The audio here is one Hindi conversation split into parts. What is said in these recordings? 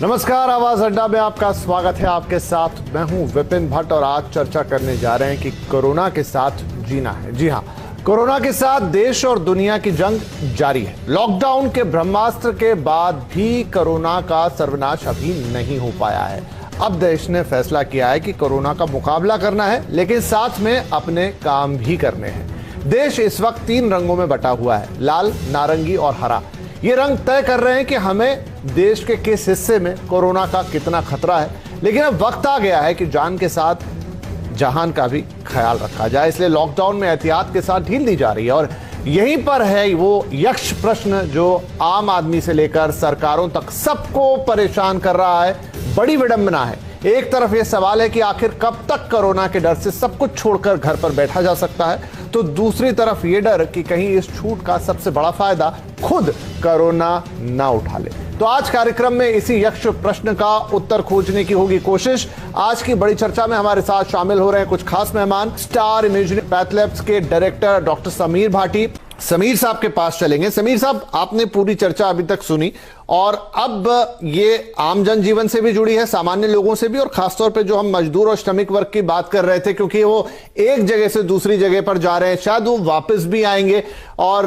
नमस्कार, आवाज अड्डा में आपका स्वागत है। आपके साथ मैं हूं विपिन भट्ट और आज चर्चा करने जा रहे हैं कि कोरोना के साथ जीना है। जी हां, कोरोना के साथ देश और दुनिया की जंग जारी है। लॉकडाउन के ब्रह्मास्त्र के बाद भी कोरोना का सर्वनाश अभी नहीं हो पाया है। अब देश ने फैसला किया है कि कोरोना का मुकाबला करना है, लेकिन साथ में अपने काम भी करने हैं। देश इस वक्त 3 रंगों में बटा हुआ है, लाल, नारंगी और हरा। ये रंग तय कर रहे हैं कि हमें देश के किस हिस्से में कोरोना का कितना खतरा है। लेकिन अब वक्त आ गया है कि जान के साथ जहान का भी ख्याल रखा जाए, इसलिए लॉकडाउन में एहतियात के साथ ढील दी जा रही है। और यहीं पर है वो यक्ष प्रश्न जो आम आदमी से लेकर सरकारों तक सबको परेशान कर रहा है। बड़ी विडंबना है। एक तरफ यह सवाल है कि आखिर कब तक कोरोना के डर से सब कुछ छोड़कर घर पर बैठा जा सकता है, तो दूसरी तरफ यह डर कि कहीं इस छूट का सबसे बड़ा फायदा खुद कोरोना ना उठा ले। तो आज कार्यक्रम में इसी यक्ष प्रश्न का उत्तर खोजने की होगी कोशिश। आज की बड़ी चर्चा में हमारे साथ शामिल हो रहे हैं कुछ खास मेहमान। स्टार इमेजिंग पैथ लैब्स के डायरेक्टर डॉक्टर समीर भाटी। समीर साहब के पास चलेंगे। समीर साहब, आपने पूरी चर्चा अभी तक सुनी और अब ये आम जनजीवन से भी जुड़ी है, सामान्य लोगों से भी, और खासतौर पे जो हम मजदूर और श्रमिक वर्ग की बात कर रहे थे, क्योंकि वो एक जगह से दूसरी जगह पर जा रहे हैं, शायद वो वापस भी आएंगे। और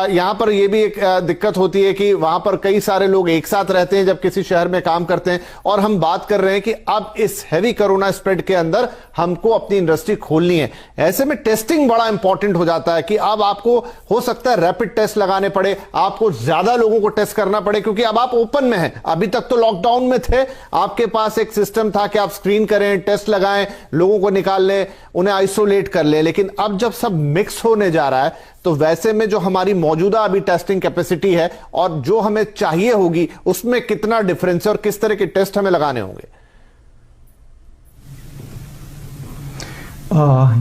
यहां पर यह भी एक दिक्कत होती है कि वहां पर कई सारे लोग एक साथ रहते हैं जब किसी शहर में काम करते हैं। और हम बात कर रहे हैं कि अब इस हैवी कोरोना स्प्रेड के अंदर हमको अपनी इंडस्ट्री खोलनी है। ऐसे में टेस्टिंग बड़ा इंपॉर्टेंट हो जाता है कि अब आपको हो सकता है रैपिड टेस्ट लगाने पड़े, आपको ज्यादा लोगों को टेस्ट करना पड़े, क्योंकि अब आप ओपन में हैं। अभी तक तो लॉकडाउन में थे, आपके पास एक सिस्टम था कि आप स्क्रीन करें, टेस्ट लगाएं, लोगों को निकाल लें, उन्हें आइसोलेट कर लें। लेकिन अब जब सब मिक्स होने जा रहा है, तो वैसे में जो हमारी मौजूदा अभी टेस्टिंग कैपेसिटी है और जो हमें चाहिए होगी, उसमें कितना डिफरेंस है और किस तरह के टेस्ट हमें लगाने होंगे?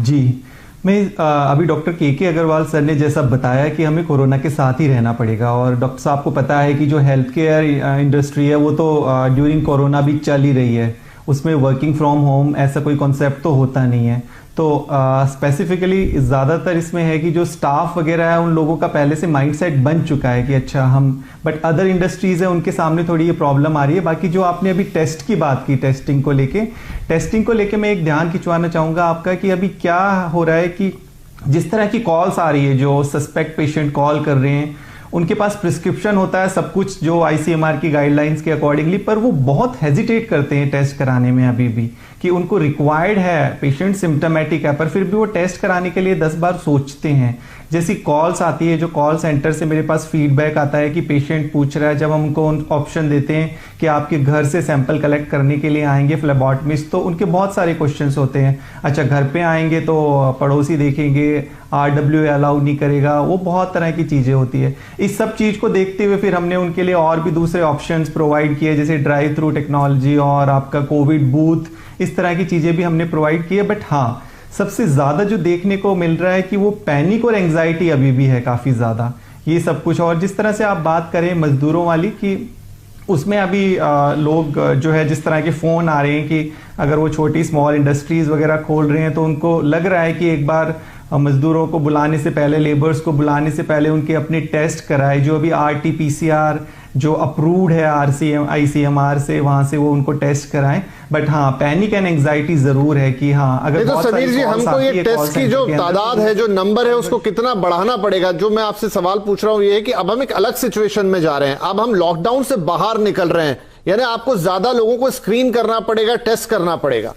जी, मैं अभी डॉक्टर के अग्रवाल सर ने जैसा बताया कि हमें कोरोना के साथ ही रहना पड़ेगा। और डॉक्टर साहब को पता है कि जो हेल्थ केयर इंडस्ट्री है वो तो ड्यूरिंग कोरोना भी चल ही रही है, उसमें वर्किंग फ्रॉम होम ऐसा कोई कॉन्सेप्ट तो होता नहीं है। तो स्पेसिफिकली ज़्यादातर इसमें है कि जो स्टाफ वगैरह है उन लोगों का पहले से माइंडसेट बन चुका है कि अच्छा हम, बट अदर इंडस्ट्रीज़ है उनके सामने थोड़ी ये प्रॉब्लम आ रही है। बाकी जो आपने अभी टेस्ट की बात की, टेस्टिंग को लेके मैं एक ध्यान खिंचवाना चाहूँगा आपका कि अभी क्या हो रहा है कि जिस तरह की कॉल्स आ रही है, जो सस्पेक्ट पेशेंट कॉल कर रहे हैं, उनके पास प्रिस्क्रिप्शन होता है सब कुछ जो आईसीएमआर की गाइडलाइंस के अकॉर्डिंगली, पर वो बहुत हेजिटेट करते हैं टेस्ट कराने में अभी भी, कि उनको रिक्वायर्ड है, पेशेंट सिम्टोमेटिक है, पर फिर भी वो टेस्ट कराने के लिए 10 बार सोचते हैं। जैसी कॉल्स आती है, जो कॉल सेंटर से मेरे पास फीडबैक आता है कि पेशेंट पूछ रहा है, जब हम उनको ऑप्शन देते हैं कि आपके घर से सैंपल कलेक्ट करने के लिए आएंगे फ्लेबॉटमिस्ट, तो उनके बहुत सारे क्वेश्चंस होते हैं। अच्छा, घर पे आएंगे तो पड़ोसी देखेंगे, RWA अलाउ नहीं करेगा, वो बहुत तरह की चीज़ें होती है। इस सब चीज़ को देखते हुए फिर हमने उनके लिए और भी दूसरे ऑप्शंस प्रोवाइड किए, जैसे ड्राइव थ्रू टेक्नोलॉजी और आपका कोविड बूथ, इस तरह की चीज़ें भी हमने प्रोवाइड की है। बट हाँ, सबसे ज़्यादा जो देखने को मिल रहा है कि वो पैनिक और एंग्जाइटी अभी भी है काफ़ी ज़्यादा, ये सब कुछ। और जिस तरह से आप बात करें मजदूरों वाली, कि उसमें अभी लोग जो है जिस तरह के फ़ोन आ रहे हैं कि अगर वो छोटी स्मॉल इंडस्ट्रीज़ वगैरह खोल रहे हैं, तो उनको लग रहा है कि एक बार मजदूरों को बुलाने से पहले, लेबर्स को बुलाने से पहले उनके अपने टेस्ट कराए, जो अभी RT-PCR जो अप्रूव्ड है ICMR से, वहां से वो उनको टेस्ट कराएं। बट हाँ, पैनिक एंड एंग्जाइटी जरूर है कि हाँ, अगर तो समीर जी, हमको ये टेस्ट की जो तादाद है, जो नंबर है, उसको कितना बढ़ाना पड़ेगा? जो मैं आपसे सवाल पूछ रहा हूं ये है कि अब हम एक अलग सिचुएशन में जा रहे हैं, अब हम लॉकडाउन से बाहर निकल रहे हैं, यानी आपको ज्यादा लोगों को स्क्रीन करना पड़ेगा, टेस्ट करना पड़ेगा।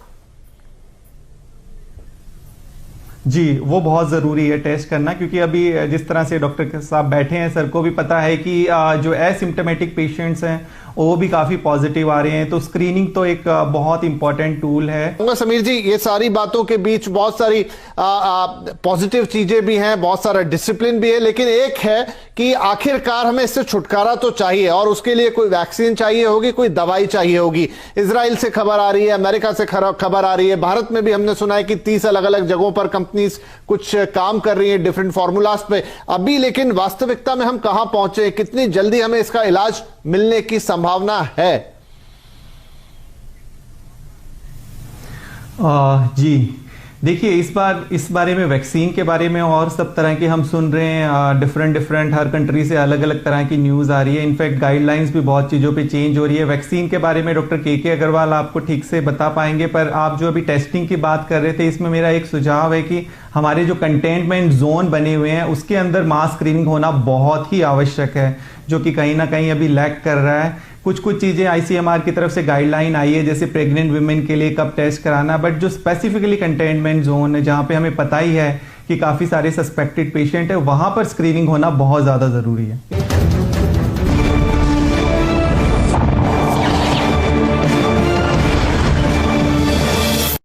जी, वो बहुत ज़रूरी है टेस्ट करना, क्योंकि अभी जिस तरह से डॉक्टर साहब बैठे हैं, सर को भी पता है कि जो एसिम्प्टोमेटिक पेशेंट्स हैं वो भी काफ़ी पॉजिटिव आ रहे हैं। तो स्क्रीनिंग तो एक बहुत इंपॉर्टेंट टूल है। समीर जी, ये सारी बातों के बीच बहुत सारी पॉजिटिव चीजें भी हैं, बहुत सारा डिसिप्लिन भी है, लेकिन एक है कि आखिरकार हमें इससे छुटकारा तो चाहिए और उसके लिए कोई वैक्सीन चाहिए होगी, कोई दवाई चाहिए होगी। इजराइल से खबर आ रही है, अमेरिका से खबर आ रही है, भारत में भी हमने सुना है कि 30 अलग अलग जगहों पर कंपनीज कुछ काम कर रही है डिफरेंट फॉर्मूलाज पे अभी। लेकिन वास्तविकता में हम कहां पहुंचे, कितनी जल्दी हमें इसका इलाज मिलने की संभावना है? जी, देखिए इस बारे में वैक्सीन के बारे में और सब तरह के हम सुन रहे हैं, डिफरेंट हर कंट्री से अलग अलग तरह की न्यूज़ आ रही है। इनफैक्ट गाइडलाइंस भी बहुत चीज़ों पे चेंज हो रही है। वैक्सीन के बारे में डॉक्टर के अग्रवाल आपको ठीक से बता पाएंगे, पर आप जो अभी टेस्टिंग की बात कर रहे थे, इसमें मेरा एक सुझाव है कि हमारे जो कंटेनमेंट जोन बने हुए हैं उसके अंदर मास स्क्रीनिंग होना बहुत ही आवश्यक है, जो कि कहीं ना कहीं अभी लैक कर रहा है। कुछ चीज़ें आईसीएमआर की तरफ से गाइडलाइन आई है, जैसे प्रेग्नेंट वुमेन के लिए कब टेस्ट कराना, बट जो स्पेसिफिकली कंटेनमेंट जोन है जहाँ पे हमें पता ही है कि काफ़ी सारे सस्पेक्टेड पेशेंट है, वहाँ पर स्क्रीनिंग होना बहुत ज़्यादा ज़रूरी है।